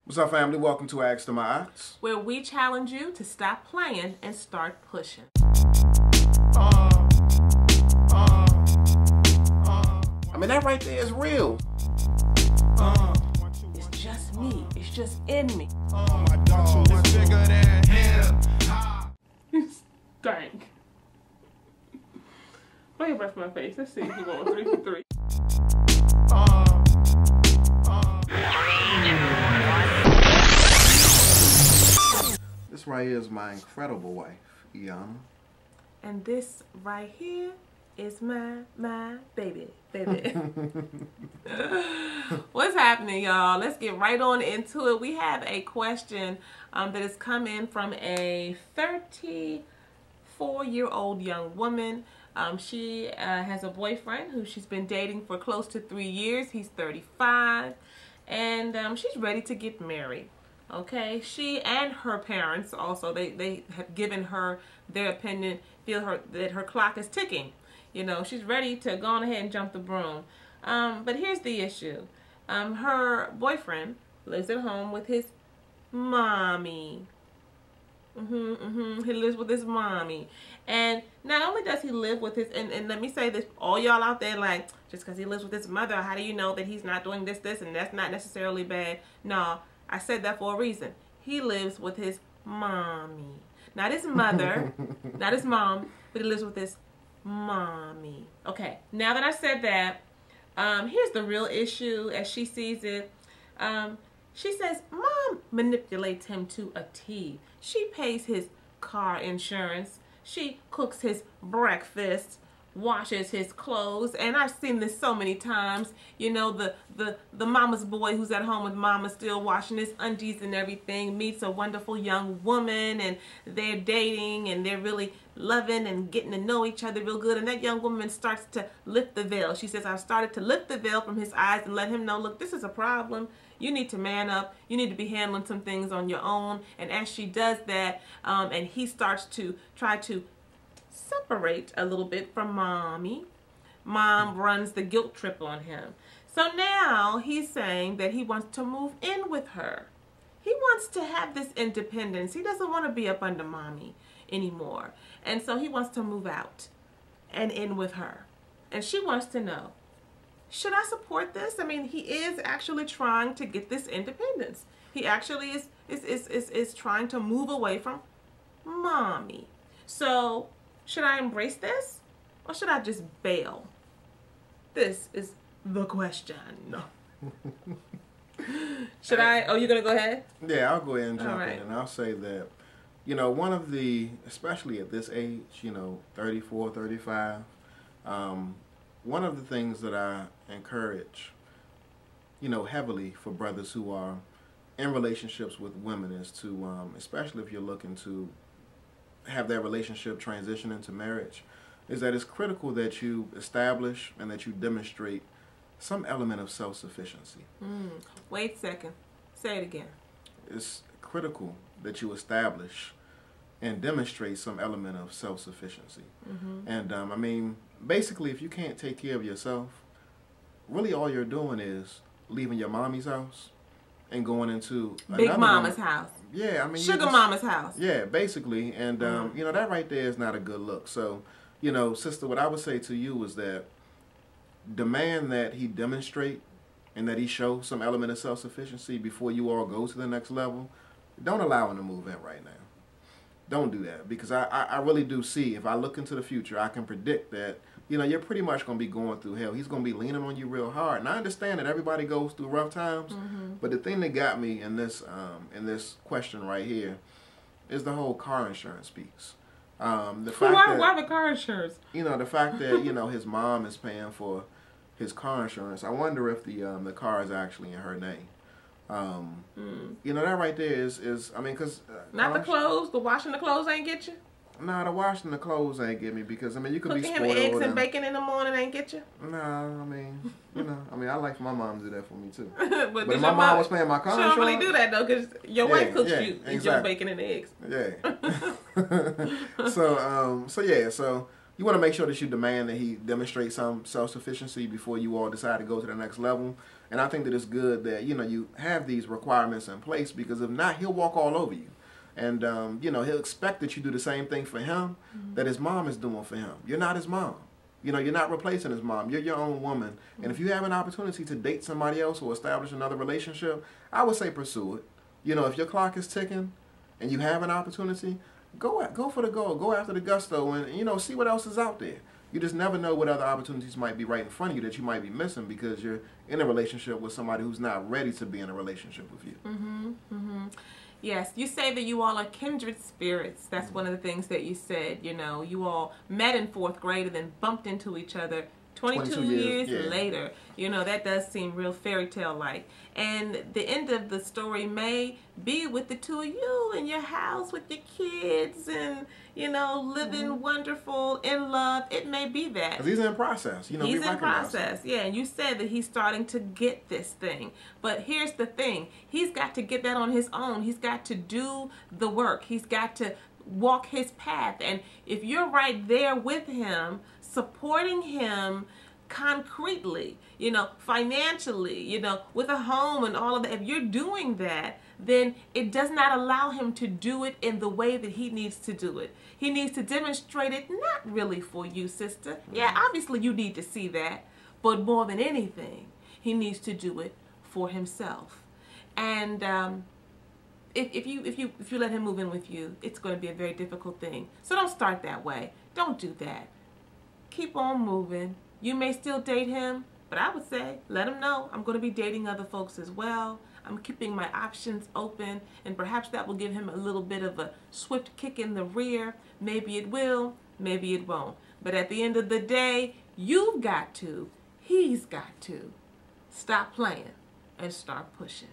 What's up, family? Welcome to Ask to My Ox, where we challenge you to stop playing and start pushing. I mean, that right there is real. It's just me. It's just in me. You stank. Blow your breath in my face. Let's see if you're going 3 for 3. This right here is my incredible wife, Iana. And this right here is my baby. What's happening, y'all? Let's get right on into it. We have a question that has come in from a 34-year-old young woman. She has a boyfriend who she's been dating for close to 3 years. He's 35, and she's ready to get married. Okay, she and her parents also, they have given her their opinion, that her clock is ticking. You know, she's ready to go on ahead and jump the broom. But here's the issue. Her boyfriend lives at home with his mommy. He lives with his mommy. And not only does he live with his, and let me say this, all y'all out there like, just because he lives with his mother, how do you know that he's not doing this, and that's not necessarily bad? No, I said that for a reason. He lives with his mommy. Not his mother, not his mom, but he lives with his mommy. Okay, now that I said that, here's the real issue as she sees it. She says, Mom manipulates him to a T. She pays his car insurance. She cooks his breakfast, washes his clothes, and I've seen this so many times. You know, the mama's boy who's at home with mama still washing his undies and everything meets a wonderful young woman, and they're dating and they're really loving and getting to know each other real good, and that young woman starts to lift the veil. She says, I've started to lift the veil from his eyes and let him know, look, this is a problem. You need to man up. You need to be handling some things on your own. And as she does that, and he starts to try to separate a little bit from mommy, mom runs the guilt trip on him. So now he's saying that he wants to move in with her. He wants to have this independence. He doesn't want to be up under mommy anymore. And so he wants to move out and in with her. And she wants to know, should I support this? I mean, he is actually trying to get this independence. He actually is trying to move away from mommy. So should I embrace this, or should I just bail? This is the question. Should I? Oh, you're going to go ahead? Yeah, I'll go ahead and jump in, and I'll say that, you know, one of the, especially at this age, you know, 34, 35, one of the things that I encourage, you know, heavily for brothers who are in relationships with women is to, especially if you're looking to have that relationship transition into marriage, is that it's critical that you establish and that you demonstrate some element of self-sufficiency. Wait a second. Say it again. It's critical that you establish and demonstrate some element of self-sufficiency. And I mean, basically, if you can't take care of yourself, really all you're doing is leaving your mommy's house and going into Big Mama's house. Yeah, I mean, Sugar Mama's house. Yeah, basically, and you know, that right there is not a good look. So, you know, sister, what I would say to you is that demand that he demonstrate and that he show some element of self-sufficiency before you all go to the next level. Don't allow him to move in right now. Don't do that, because I really do see, if I look into the future, I can predict that, you know, you're pretty much going to be going through hell. He's going to be leaning on you real hard. And I understand that everybody goes through rough times, but the thing that got me in this question right here is the whole car insurance piece. Why the car insurance? You know, the fact that, you know, his mom is paying for his car insurance. I wonder if the car is actually in her name. You know, that right there is I mean, because not the clothes, the washing the clothes ain't get you? Nah, the washing the clothes ain't get me, because I mean, you could be spoiled. Cooking him eggs and bacon in the morning ain't get you? Nah, I mean, you know, I mean, I like for my mom to do that for me too. but if my mom was paying my car insurance, she don't really do that though, because your wife cooks you your bacon and eggs. Yeah. So yeah, so you want to make sure that you demand that he demonstrate some self-sufficiency before you all decide to go to the next level. And I think that it's good that, you know, you have these requirements in place, because if not, he'll walk all over you. And, you know, he'll expect that you do the same thing for him that his mom is doing for him. You're not his mom. You know, you're not replacing his mom. You're your own woman. And if you have an opportunity to date somebody else or establish another relationship, I would say pursue it. You know, if your clock is ticking and you have an opportunity, go for the goal. Go after the gusto and, you know, see what else is out there. You just never know what other opportunities might be right in front of you that you might be missing because you're in a relationship with somebody who's not ready to be in a relationship with you. Yes, you say that you all are kindred spirits. That's one of the things that you said. You know, you all met in 4th grade and then bumped into each other 22 years later. You know, that does seem real fairy tale like. And the end of the story may be with the two of you in your house with your kids and, you know, living wonderful in love. It may be that. Because he's in process. You know, he's in process. Yeah, and you said that he's starting to get this thing. But here's the thing. He's got to get that on his own. He's got to do the work. He's got to walk his path. And if you're right there with him, supporting him concretely, you know, financially, you know, with a home and all of that, if you're doing that, then it does not allow him to do it in the way that he needs to do it. He needs to demonstrate it, not really for you, sister. Yeah, obviously you need to see that, but more than anything, he needs to do it for himself. And if you let him move in with you, it's going to be a very difficult thing. So don't start that way. Don't do that. Keep on moving. You may still date him, but I would say let him know I'm going to be dating other folks as well. I'm keeping my options open, and perhaps that will give him a little bit of a swift kick in the rear. Maybe it will, maybe it won't. But at the end of the day, you've got to, he's got to stop playing and start pushing.